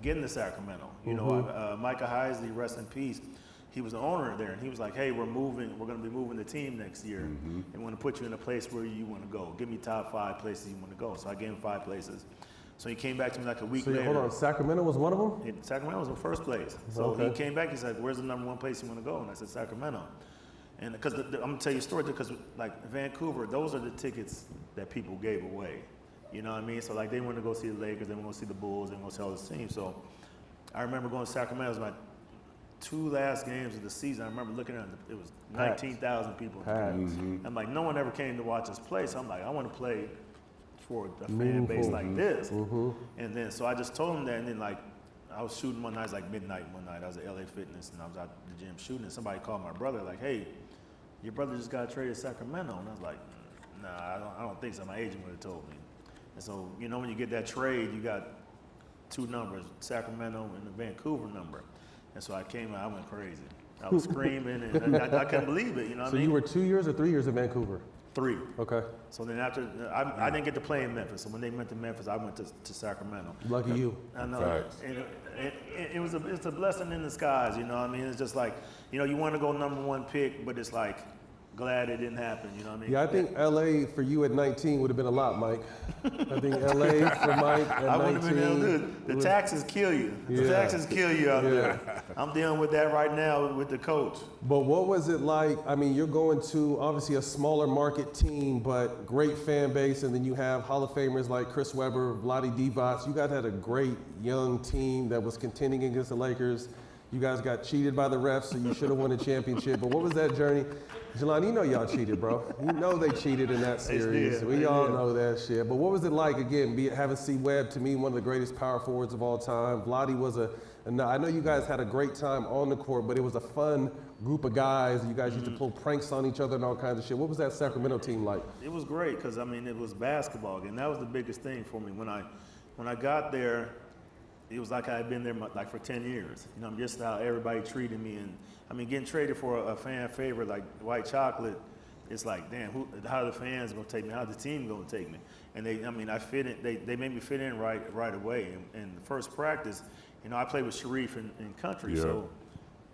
getting to Sacramento. You know, Micah Heisley, rest in peace. He was the owner there, and he was like, "Hey, we're going to be moving the team next year, and we want to put you in a place where you want to go. Give me top 5 places you want to go." So I gave him 5 places. So he came back to me like a week later. Hold on, Sacramento was one of them? Sacramento was in first place. So he came back, he said, "Where's the #1 place you want to go?" And I said, "Sacramento." And because I'm going to tell you a story, because like Vancouver, those are the tickets that people gave away. You know what I mean? So like they wanted to go see the Lakers, they want to go see the Bulls, they want to see all this team. So I remember going to Sacramento. It was my 2 last games of the season. I remember looking at it, it was 19,000 people. I'm like, no one ever came to watch us play. So I'm like, I want to play for a fan base like this. And then, so I just told him that, and then like, I was shooting one night, it was like midnight one night. I was at LA Fitness, and I was out at the gym shooting, and somebody called my brother like, "Hey, your brother just got traded to Sacramento." And I was like, "Nah, I don't think so. My agent would have told me." And so, you know, when you get that trade, you got 2 numbers, Sacramento and the Vancouver number. And so I came out, I went crazy. I was screaming, and I couldn't believe it, you know what I mean? So you were 2 years or 3 years in Vancouver? 3. Okay. So then after, I didn't get to play in Memphis. So when they went to Memphis, I went to Sacramento. Lucky you. I know. And it's a blessing in disguise, you know what I mean? It's just like, you know, you want to go #1 pick, but it's like, glad it didn't happen, you know what I mean? Yeah, I think LA for you at 19 would have been a lot, Mike. I think LA for Mike at 19. I would have been able to do it. The taxes kill you. The taxes kill you out there. I'm dealing with that right now with the coach. But what was it like? I mean, you're going to obviously a smaller market team, but great fan base, and then you have Hall of Famers like Chris Webber, Vlade Divac. You guys had a great young team that was contending against the Lakers. You guys got cheated by the refs, so you should have won a championship. But what was that journey? Jelani, you know y'all cheated, bro. You know they cheated in that series. We all know that shit. But what was it like, again, having C. Webb, to me, one of the greatest power forwards of all time. Vlade was I know you guys had a great time on the court, but it was a fun group of guys. You guys used to pull pranks on each other and all kinds of shit. What was that Sacramento team like? It was great, because, I mean, it was basketball. And that was the biggest thing for me. When I got there, it was like I had been there like for 10 years. You know, just how everybody treated me. And I mean, getting traded for a fan favorite like White Chocolate, it's like, damn, how are the fans gonna take me? How's the team gonna take me? And I fit in. They made me fit in right away. And the first practice, you know, I played with Sharif in country, so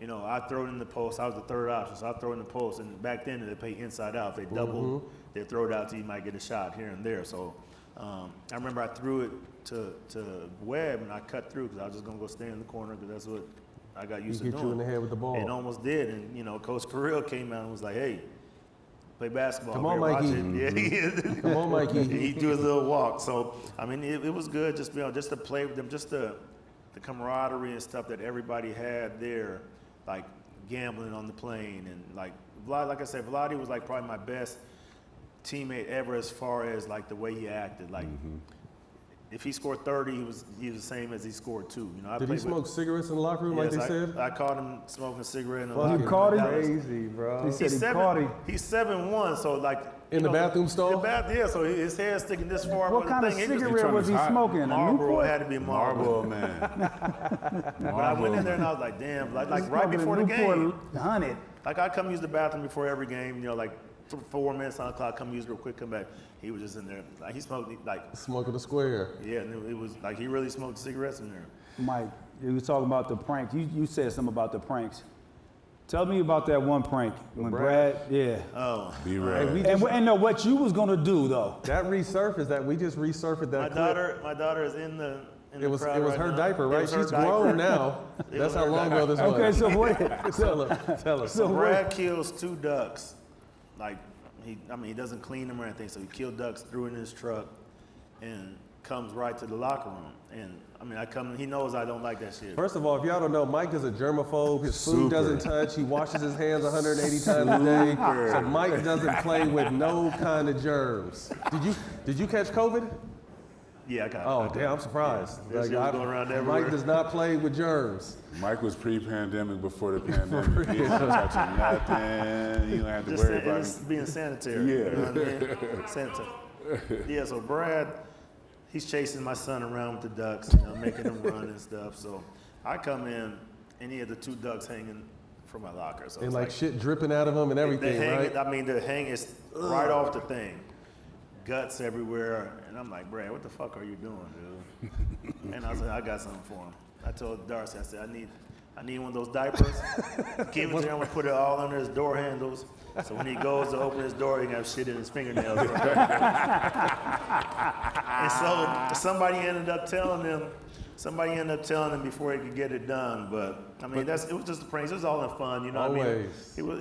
you know, I throw it in the post. I was the third option, so I throw it in the post. And back then they play inside out. If they double, they throw it out to you might get a shot here and there. So I remember I threw it to Webb, and I cut through because I was just gonna go stand in the corner because that's what I got used to doing. He hit you in the head with the ball. And almost did, and you know, Coach Carrill came out and was like, "Hey, play basketball." Come on, Mikey. Yeah, come on, Mikey. He do his little walk. So I mean, it was good just just to play with them, just the camaraderie and stuff that everybody had there, like gambling on the plane, and like Vlade, like I said, Vlade was like probably my best teammate ever as far as like the way he acted. Like if he scored 30, he was the same as he scored 2. You know, Did he smoke cigarettes in the locker room like they said? I caught him smoking a cigarette in the locker room. You caught him? Crazy, bro. He said he caught him. He's 7'1", so like in the bathroom stall? Yeah, so his hair's sticking this far. What kind of cigarette was he smoking? Marlboro. It had to be Marlboro. Man. But I went in there and I was like, damn, like right before the game. 100. Like I come use the bathroom before every game, you know, like 4 minutes on the clock, come use real quick, come back. He was just in there, like he smoked like smoking a square. Yeah, and it was like he really smoked cigarettes in there. Mike, you were talking about the pranks. You said something about the pranks. Tell me about that one prank when Brad. Oh, be right. And know what you was gonna do though. That resurfaced. That we just resurfaced that. My daughter is in the. It was right her now. diaper, right? She's grown now. That's how long ago this was. Okay, so what? Tell us. So Brad kills 2 ducks. Like he doesn't clean them or anything. So he killed ducks, threw it in his truck, and comes right to the locker room. And I mean, he knows I don't like that shit. First of all, if y'all don't know, Mike is a germaphobe. His food doesn't touch. He washes his hands 180 times a day. So Mike doesn't play with no kind of germs. Did you catch COVID? Yeah, I got it. Oh, damn, I'm surprised. Yeah, like, going around everywhere. Mike does not play with germs. Mike was pre-pandemic before the pandemic. He didn't touch nothing. You don't have to worry about it. Being sanitary. Yeah. You know what I mean? Sanitary. Yeah, so Brad, he's chasing my son around with the ducks, you know, making them run and stuff. So I come in, and he had the 2 ducks hanging from my locker. So and like shit dripping out of them and everything, right? I mean, the hang is right off the thing. Guts everywhere. And I'm like, Brad, what the fuck are you doing, dude? And I was like, I got something for him. I told Darcy, I said, I need one of those diapers. Give it to him, I'm gonna put it all under his door handles. So when he goes to open his door, he can have shit in his fingernails. And so somebody ended up telling him before he could get it done. But I mean, it was just a prank. It was all in fun, you know what I mean?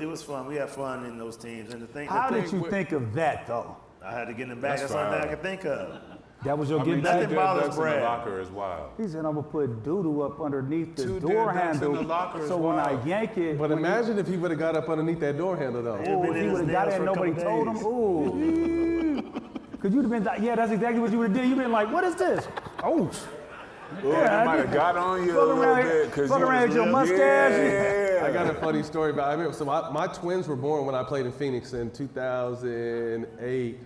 It was fun. We had fun in those teams. And How did you think of that though? I had to get him back. That's the only thing I could think of. That was your getting nothing back? bothers That's in Brad. the locker is wild. He said, I'm gonna put doo-doo up underneath the Two door dead ducks in handle. the locker is So when I wild. yank it, But imagine if he would have got up underneath that door handle though. Yeah. ooh, been if in he his would have got nails it and for a nobody couple told him, days. ooh. Cause you'd have been like, yeah, that's exactly what you would have did. You'd been like, what is this? Oh. Well, Yeah, it might have got on you a Fuck little around, bit. fuck around with your mustache. Yeah. I got a funny story about. I remember, so my twins were born when I played in Phoenix in 2008,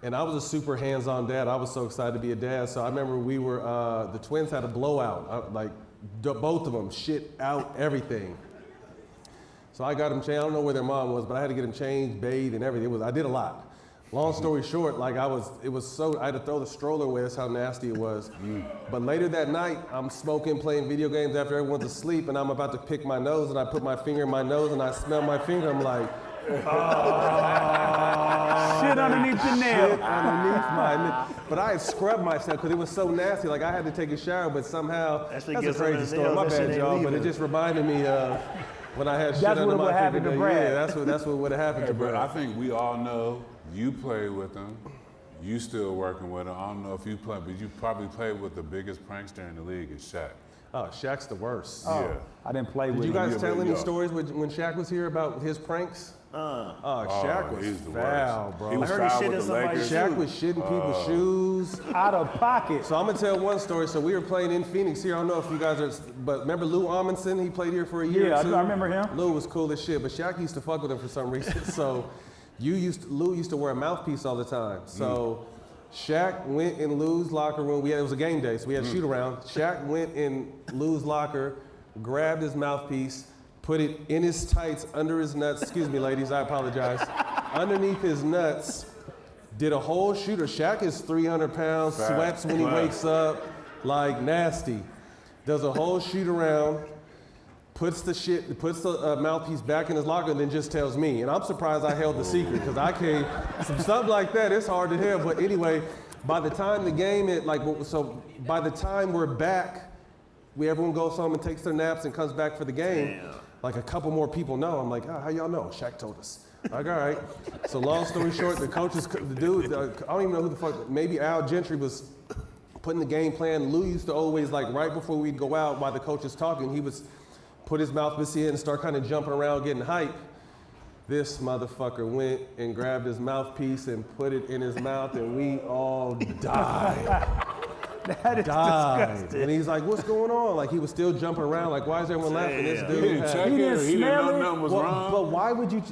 and I was a super hands-on dad. I was so excited to be a dad. So I remember the twins had a blowout, both of them shit out everything. So I got them changed. I don't know where their mom was, but I had to get them changed, bathed, and everything. I did a lot. Long story short, I had to throw the stroller away. That's how nasty it was. But later that night, I'm smoking, playing video games after everyone's asleep, and I'm about to pick my nose, and I put my finger in my nose, and I smell my finger. I'm like, Shit underneath your nail. shit underneath my nail. But I had scrubbed myself because it was so nasty. Like I had to take a shower, but somehow That shit that's a gets under crazy the story. nails, My that shit bad, ain't y'all. But it leaving. just reminded me when I had shit That's under what my happened to fingernail. Brad. Yeah, that's what would have happened to But I Brad. think we all know you play with him. You still working with him. I don't know if you play, but you probably played with the biggest prankster in the league is Shaq. Oh, Shaq's the worst. Yeah. I didn't play Did with you him. guys Yeah, tell but any yo. stories when Shaq was here about his pranks? Shaq was he's the foul, worst. bro. He was I heard he foul shit with in the somebody's Lakers. Shaq was shitting people's shoes. Out of pocket. So I'm gonna tell one story. So we were playing in Phoenix here. I don't know if you guys are, but remember Lou Amundson? He played here for a year Yeah, or two. I remember him. Lou was cool as shit, but Shaq used to fuck with him for some reason. So Lou used to wear a mouthpiece all the time. So Shaq went in Lou's locker room. It was a game day, so we had a shoot around. Shaq went in Lou's locker, grabbed his mouthpiece, put it in his tights under his nuts. Excuse me, ladies, I apologize. Underneath his nuts, did a whole shooter. Shaq is 300 pounds, Fact. sweats when he Fact. wakes up, like nasty. Does a whole shoot around, puts the mouthpiece back in his locker, and then just tells me. And I'm surprised I held the secret, because I can't, something like that, it's hard to hear. But anyway, by the time the game, by the time we're back, everyone goes home and takes their naps and comes back for the game. Damn. Like a couple more people know. I'm like, how y'all know? Shaq told us. Like, all right. So long story short, the dude, I don't even know who the fuck, maybe Al Gentry was putting the game plan. Lou used to always, like right before we'd go out while the coach is talking, he was put his mouthpiece in and start kind of jumping around, getting hype. This motherfucker went and grabbed his mouthpiece and put it in his mouth, and we all died. That is disgusting. And he's like, what's going on? Like, he was still jumping around. Like, why is everyone laughing? This Damn. dude He didn't had- check He it. didn't He didn't smell know it? nothing was wrong. But why would you,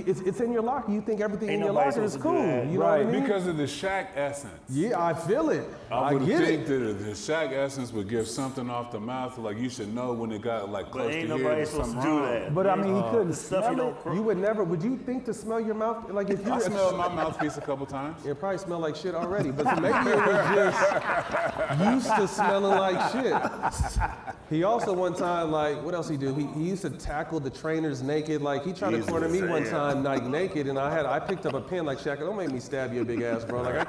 it's in your locker. You think everything Ain't in your nobody locker is supposed to do cool. that. You know what I Right. mean? Because of the Shaq essence. Yeah, I feel it. I would get think it. that the Shaq essence would give something off the mouth, like you should know when it got like close But ain't to here. nobody there's supposed to something do wrong. that. But I mean, he couldn't Stuff smell you it. don't cr- You would never, would you think to smell your mouth? Like, if you're I smelled my mouthpiece a couple times. It probably smelled like shit already, but maybe it was just used to smelling like shit. He also one time, like, what else he do? He used to tackle the trainers naked. Like, he tried to Jesus. corner me one Damn. time, like, naked, and I picked up a pen like, Shaq, don't make me stab you, big ass, bro. Like, I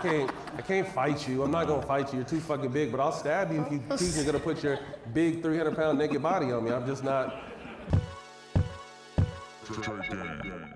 can't fight you. I'm not gonna fight you. You're too fucking big, but I'll stab you if you think you're gonna put your big 300-pound naked body on me. I'm just not. Straight gang.